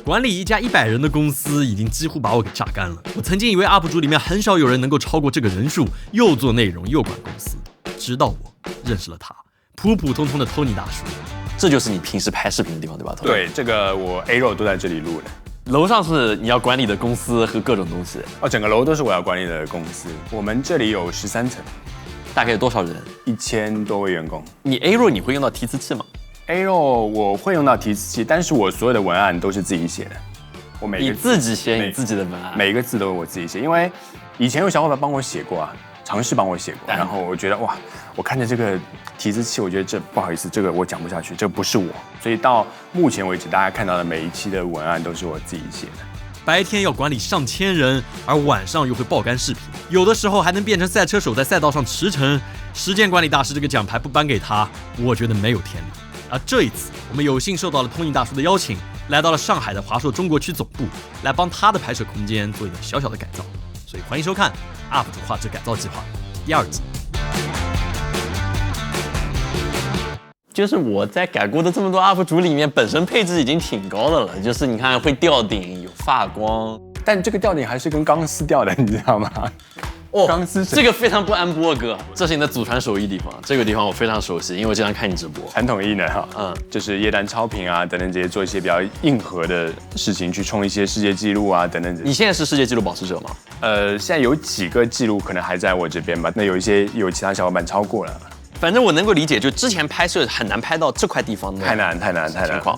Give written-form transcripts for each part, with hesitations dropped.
管理一家100人的公司已经几乎把我给榨干了。我曾经以为 UP 主里面很少有人能够超过这个人数，又做内容又管公司，直到我认识了他，普普通通的 Tony 大叔。这就是你平时拍视频的地方，对吧 ？Tony？ 对，这个我 A 肉都在这里录的。楼上是你要管理的公司和各种东西。整个楼都是我要管理的公司。我们这里有13层，大概有多少人？1000多位员工。你 A 肉你会用到提词器吗？A 肉我会用到提词器，但是我所有的文案都是自己写的。我每个你自己写你自己的文案，每个字都是我自己写，因为以前有小伙伴帮我写过啊，尝试帮我写过，然后我觉得哇，我看着这个提词器，我觉得这不好意思，这个我讲不下去，这不是我，所以到目前为止，大家看到的每一期的文案都是我自己写的。白天要管理上千人，而晚上又会爆肝视频，有的时候还能变成赛车手在赛道上驰骋。时间管理大师这个奖牌不颁给他，我觉得没有天理。而这一次，我们有幸受到了 Tony 大叔的邀请，来到了上海的华硕中国区总部，来帮他的拍摄空间做一个小小的改造。所以欢迎收看 UP 主画质改造计划第2集。就是我在改过的这么多 UP 主里面，本身配置已经挺高的了，就是你看会吊顶，有发光，但这个吊顶还是跟钢丝吊的，你知道吗？钢丝这个非常不安波哥，这是你的祖传手艺地方，这个地方我非常熟悉，因为我经常看你直播。传统艺呢，就是液氮超频啊等等这些，做一些比较硬核的事情，去冲一些世界纪录啊等等。你现在是世界纪录保持者吗？现在有几个纪录可能还在我这边吧，那有其他小伙伴超过了。反正我能够理解，就之前拍摄很难拍到这块地方的太难，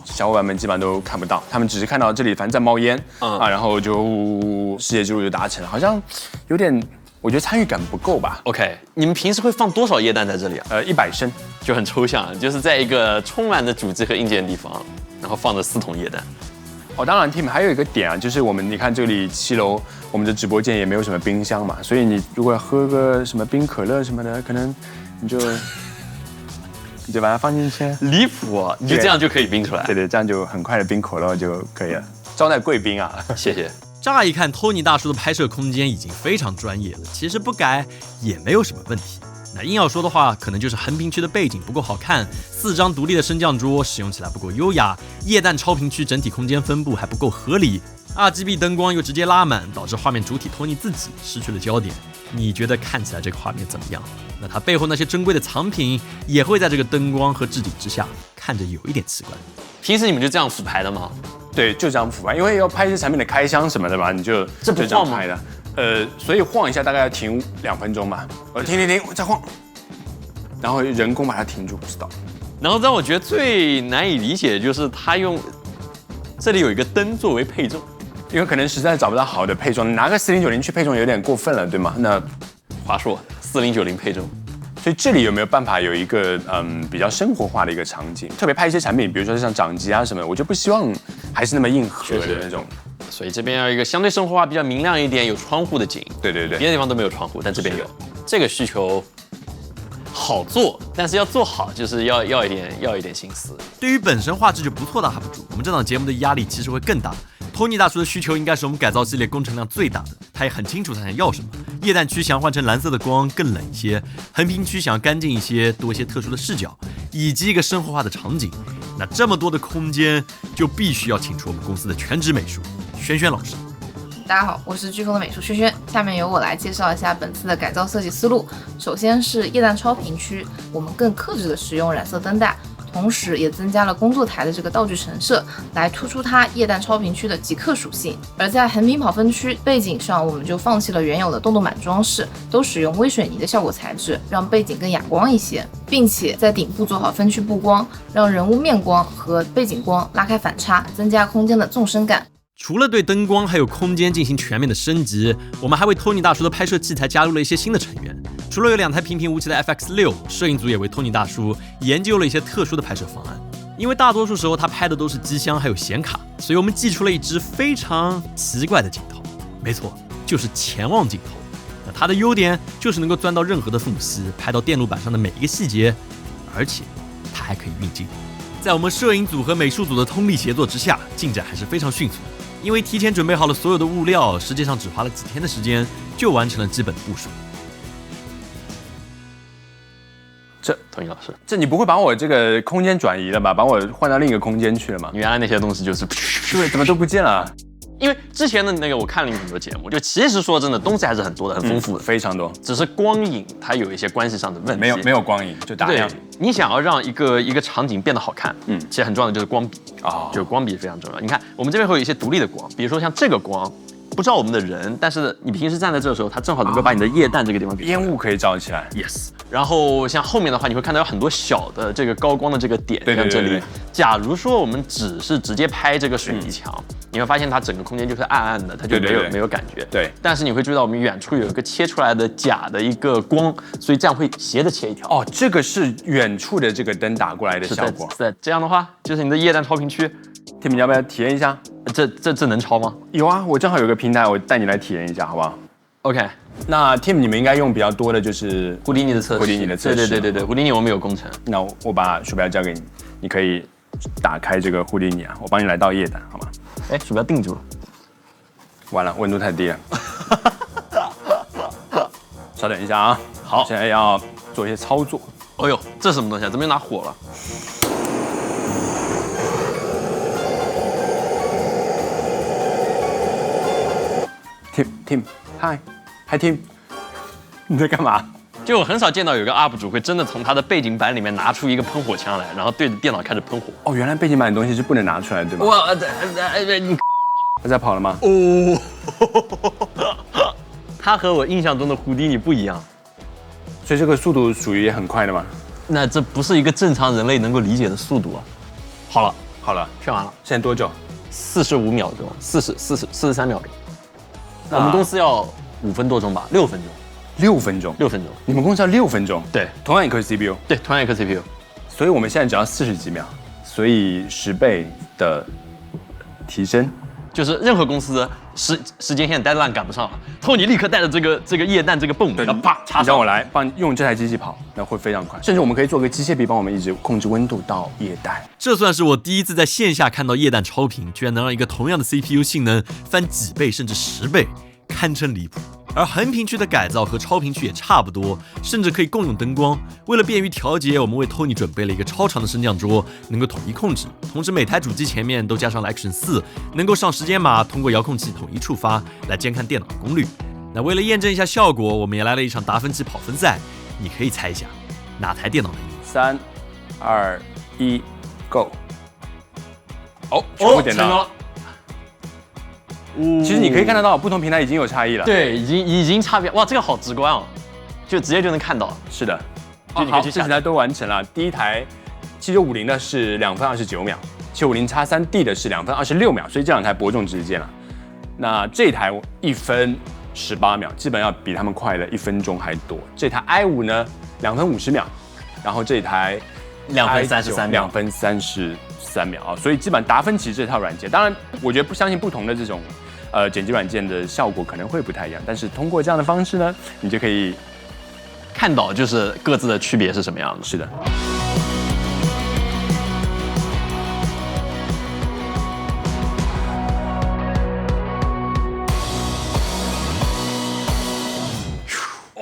小伙伴们基本上都看不到，他们只是看到这里反正在冒烟然后就世界纪录就达成了，好像有点。我觉得参与感不够吧。OK， 你们平时会放多少液氮在这里啊？100升，就很抽象，就是在一个充满着主机和硬件的地方，然后放着4桶液氮。当然 ，Tim 还有一个点啊，就是你看这里7楼，我们的直播间也没有什么冰箱嘛，所以你如果要喝个什么冰可乐什么的，可能你就把它放进去。离谱，你就这样就可以冰出来。对，这样就很快的冰可乐就可以了，招待贵宾啊。谢谢。乍一看 Tony 大叔的拍摄空间已经非常专业了，其实不改也没有什么问题。那硬要说的话，可能就是横屏区的背景不够好看，4张独立的升降桌使用起来不够优雅，液氮超频区整体空间分布还不够合理， RGB 灯光又直接拉满，导致画面主体 Tony 自己失去了焦点。你觉得看起来这个画面怎么样？那它背后那些珍贵的藏品也会在这个灯光和置景之下看着有一点奇怪。平时你们就这样俯拍的吗？对，就这样俯拍，因为要拍一些产品的开箱什么的嘛，你就这不晃吗？拍的。所以晃一下大概要停2分钟吧。停，再晃，然后人工把它停住，不知道。然后让我觉得最难以理解的就是他用这里有一个灯作为配重，因为可能实在找不到好的配重，拿个4090去配重有点过分了，对吗？那华硕4090配重。所以这里有没有办法有一个比较生活化的一个场景？特别拍一些产品，比如说像掌机啊什么的，我就不希望还是那么硬核的那种。所以这边要一个相对生活化、比较明亮一点、有窗户的景。对，别的地方都没有窗户，但这边有。这个需求好做，但是要做好就是要一点心思。对于本身画质就不错的 UP 主，我们这档节目的压力其实会更大。Tony 大叔的需求应该是我们改造系列工程量最大的，他也很清楚他想要什么。液氮区想换成蓝色的光，更冷一些；横屏区想要干净一些，多一些特殊的视角，以及一个生活化的场景。那这么多的空间，就必须要请出我们公司的全职美术轩轩老师。大家好，我是飓风的美术轩轩，下面由我来介绍一下本次的改造设计思路。首先是液氮超频区，我们更克制的使用染色灯带，同时也增加了工作台的这个道具陈设，来突出它液氮超频区的极客属性。而在横屏跑分区背景上，我们就放弃了原有的动板装饰，都使用微水泥的效果材质，让背景更哑光一些，并且在顶部做好分区布光，让人物面光和背景光拉开反差，增加空间的纵深感。除了对灯光还有空间进行全面的升级，我们还为 Tony 大叔的拍摄器材加入了一些新的成员。除了有2台平平无奇的 FX6， 摄影组也为 Tony 大叔研究了一些特殊的拍摄方案。因为大多数时候他拍的都是机箱还有显卡，所以我们寄出了一支非常奇怪的镜头，没错，就是潜望镜头。那它的优点就是能够钻到任何的缝隙，拍到电路板上的每一个细节，而且它还可以运镜。在我们摄影组和美术组的通力协作之下，进展还是非常迅速的。因为提前准备好了所有的物料，实际上只花了几天的时间就完成了基本的部署。托尼老师，这你不会把我这个空间转移了吧？把我换到另一个空间去了吗？原来那些东西就是对，怎么都不见了？因为之前的那个我看了很多节目，就其实说真的，东西还是很多的，很丰富的，非常多。只是光影它有一些关系上的问题。没有光影，就打亮。你想要让一个场景变得好看，其实很重要的就是光比就光比非常重要。你看我们这边会有一些独立的光，比如说像这个光。不照我们的人，但是你平时站在这的时候，它正好能够把你的液氮这个地方给烟雾可以照起来。Yes。然后像后面的话，你会看到有很多小的这个高光的这个点，对像这里。假如说我们只是直接拍这个水泥墙，你会发现它整个空间就是暗暗的，它就没有感觉。对。但是你会注意到我们远处有一个切出来的假的一个光，所以这样会斜着切一条。哦，这个是远处的这个灯打过来的效果。是这样的话，就是你的液氮超频区。Tim， 你要不要体验一下？这能超吗？有啊，我正好有个平台，我带你来体验一下，好不好 ？OK。那 Tim， 你们应该用比较多的就是胡迪尼的测试。对，胡迪尼我们有工程。那我把鼠标交给你，你可以打开这个胡迪尼啊，我帮你来到液氮，好吗？哎，鼠标定住了。完了，温度太低了。稍等一下啊。好，现在要做一些操作。哎呦，这是什么东西啊？怎么又拿火了？Tim， Hi Tim， 你在干嘛？就我很少见到有个 UP 主会真的从他的背景板里面拿出一个喷火枪来，然后对着电脑开始喷火。哦，原来背景板的东西是不能拿出来，对吗？你他在跑了吗？哦，他和我印象中的胡迪尼不一样，所以这个速度属于很快的吗？那这不是一个正常人类能够理解的速度啊。好了，炫完了。现在多久？45秒钟，43秒钟。我们公司要5分多钟吧，6分钟。6分钟。你们公司要6分钟？对，同样一颗 CPU。对，同样一颗 CPU。所以我们现在只要40几秒，所以10倍的提升。就是任何公司时间线 deadline 赶不上了，托尼立刻带着这个液氮这个泵，然后啪插上。你让我来帮你用这台机器跑，那会非常快。甚至我们可以做个机械臂帮我们一直控制温度到液氮。这算是我第一次在线下看到液氮超频，居然能让一个同样的 CPU 性能翻几倍甚至10倍，堪称离谱。而横屏区的改造和超频区也差不多，甚至可以共用灯光。为了便于调节，我们为 Tony 准备了一个超长的升降桌，能够统一控制。同时每台主机前面都加上了 Action 4，能够上时间码，通过遥控器统一触发来监看电脑的功率。那为了验证一下效果，我们也来了一场达芬奇跑分赛。你可以猜一下哪台电脑能赢？3、2、1 ，Go！ 哦，全部点到了。其实你可以看得到，不同平台已经有差异了。对，已经差别。哇，这个好直观哦，就直接就能看到。是的，就你可以去下。这几台都完成了。第一台7950的是2分29秒，750X3D 的是2分26秒，所以这两台伯仲之间了。那这台1分18秒，基本要比他们快了1分钟还多。这台 i5 呢2分50秒，然后这台2分33秒，2分33秒啊，所以基本达芬奇这套软件，当然我觉得相信不同的这种剪辑软件的效果可能会不太一样，但是通过这样的方式呢，你就可以看到就是各自的区别是什么样的。是的。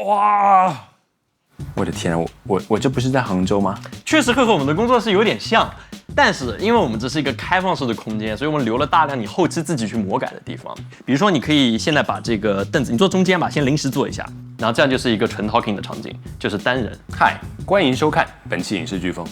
哇！我的天啊，我这不是在杭州吗？确实会和我们的工作室有点像，但是因为我们这是一个开放式的空间，所以我们留了大量你后期自己去魔改的地方。比如说，你可以现在把这个凳子你坐中间吧，先临时坐一下，然后这样就是一个纯 talking 的场景，就是单人。嗨，欢迎收看本期影视飓风。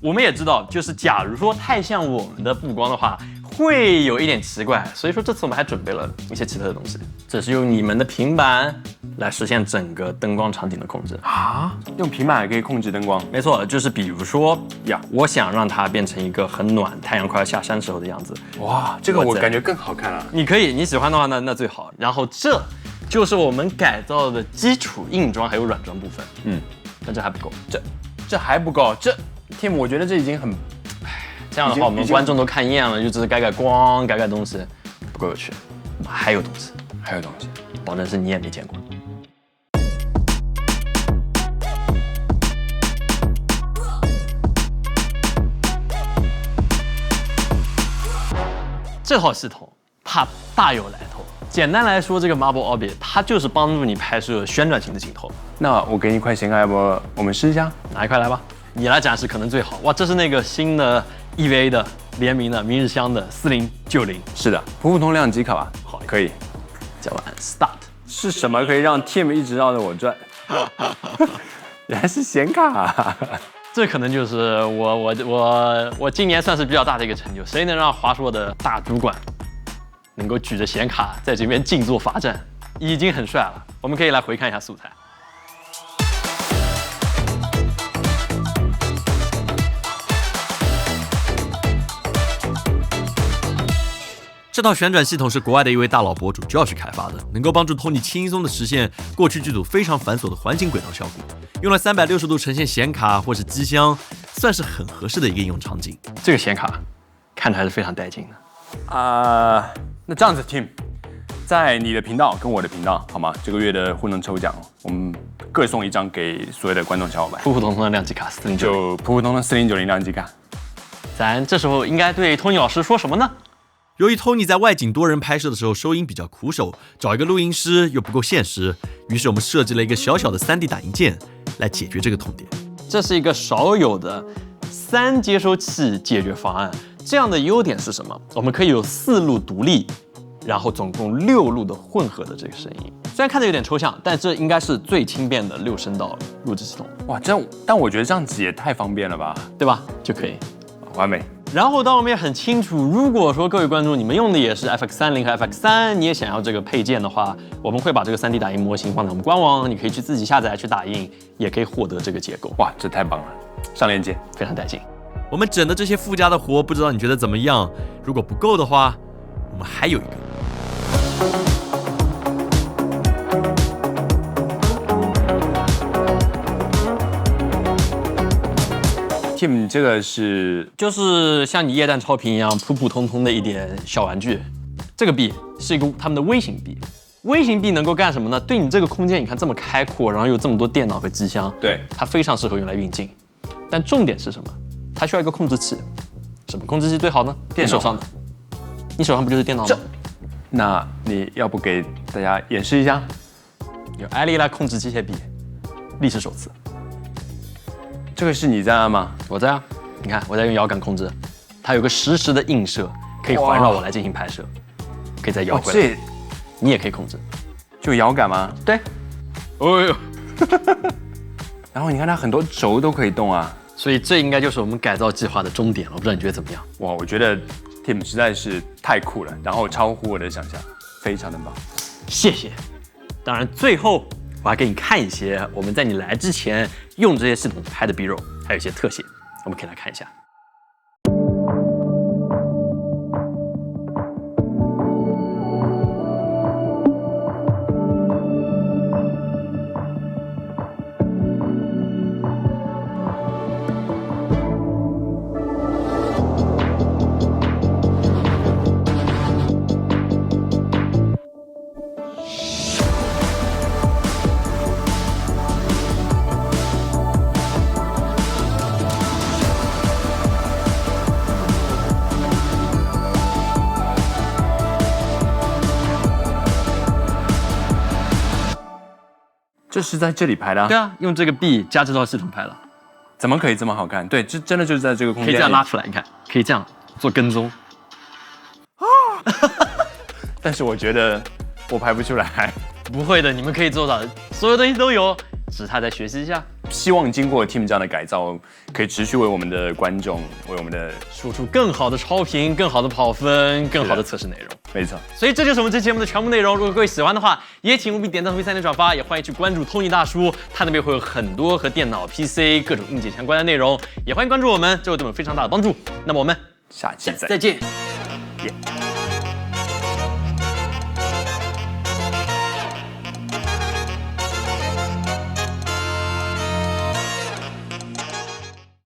我们也知道，就是假如说太像我们的布光的话，会有一点奇怪，所以说这次我们还准备了一些奇特的东西，这是用你们的平板来实现整个灯光场景的控制啊！用平板也可以控制灯光？没错，就是比如说呀，我想让它变成一个很暖、太阳快要下山时候的样子。哇，这个我感觉更好看了。你可以，你喜欢的话那最好。然后这就是我们改造的基础硬装还有软装部分。但这还不够，这还不够，Tim， 我觉得这已经很。这样的话，我们观众都看厌了，就只是改改光、改改东西，不够有趣。我们还有东西，保证是你也没见过。这套系统它大有来头，简单来说，这个 Marble Orbit 它就是帮助你拍摄旋转型的镜头。那我给你一块显卡，要不我们试一下？拿一块来吧，你来展示可能最好。哇，这是那个新的 EVA 的联名的明日香的4090。是的，普普通亮机卡吧？好，可以。讲完 Start。是什么可以让 Tim 一直绕着我转？原来是显卡。这可能就是我今年算是比较大的一个成就。谁能让华硕的大主管能够举着显卡在这边静坐罚站，已经很帅了。我们可以来回看一下素材。这套旋转系统是国外的一位大佬博主 Josh 开发的，能够帮助 Tony 轻松的实现过去剧组非常繁琐的环景轨道效果。用了360度呈现显卡或是机箱，算是很合适的一个应用场景。这个显卡看着还是非常带劲的。那这样子 Tim， 在你的频道跟我的频道好吗？这个月的互动抽奖，我们各送一张给所有的观众小伙伴，普普通通的亮机卡4090，就普普通通4090亮机卡。咱这时候应该对 Tony 老师说什么呢？由于 Tony 在外景多人拍摄的时候收音比较苦手，找一个录音师又不够现实，于是我们设计了一个小小的3D 打印件来解决这个痛点。这是一个少有的3接收器解决方案。这样的优点是什么？我们可以有4路独立，然后总共6路的混合的这个声音。虽然看着有点抽象，但这应该是最轻便的6声道录制系统。哇，但我觉得这样子也太方便了吧，对吧？就可以完美。然后，当我们也很清楚，如果说各位观众你们用的也是 FX30和 FX3，你也想要这个配件的话，我们会把这个3D 打印模型放在我们官网，你可以去自己下载去打印，也可以获得这个结构。哇，这太棒了！上链接，非常带劲。我们整的这些附加的活，不知道你觉得怎么样？如果不够的话，我们还有一个。Tim， 你这个就是像你液氮超频一样普普通通的一点小玩具。这个币是一个他们的微型币，微型币能够干什么呢？对你这个空间，你看这么开阔，然后有这么多电脑和机箱，对，它非常适合用来运镜。但重点是什么？它需要一个控制器。什么控制器最好呢？电脑你手上的，你手上不就是电脑吗？那你要不给大家演示一下？有艾丽来控制机械臂，历史首次。这个是你在按吗？我在啊，你看我在用摇杆控制，它有个实时的映射，可以环绕我来进行拍摄，可以再摇回来。这你也可以控制，就摇杆吗？对。哦呦，然后你看它很多轴都可以动啊，所以这应该就是我们改造计划的终点了。我不知道你觉得怎么样？哇，我觉得 Tim 实在是太酷了，然后超乎我的想象，非常的棒。谢谢。当然，最后我还给你看一些我们在你来之前用这些系统拍的 B-roll， 还有一些特写，我们可以来看一下。这是在这里拍的、啊？对啊，用这个 B 加这套系统拍的。怎么可以这么好看？对，这真的就是在这个空间里。可以这样拉出来，你看，可以这样做跟踪。但是我觉得我拍不出来。不会的，你们可以做到的，所有东西都有，只是他在学习一下。希望经过 Tim 这样的改造，可以持续为我们的观众，为我们的输出更好的超频、更好的跑分、更好的测试内容。没错。所以这就是我们这期节目的全部内容。如果各位喜欢的话，也请务必点赞、同意、3连转发，也欢迎去关注 Tony 大叔，他那边会有很多和电脑、PC 各种硬件相关的内容，也欢迎关注我们，这会对我们非常大的帮助。那么我们下期再见。再见。Yeah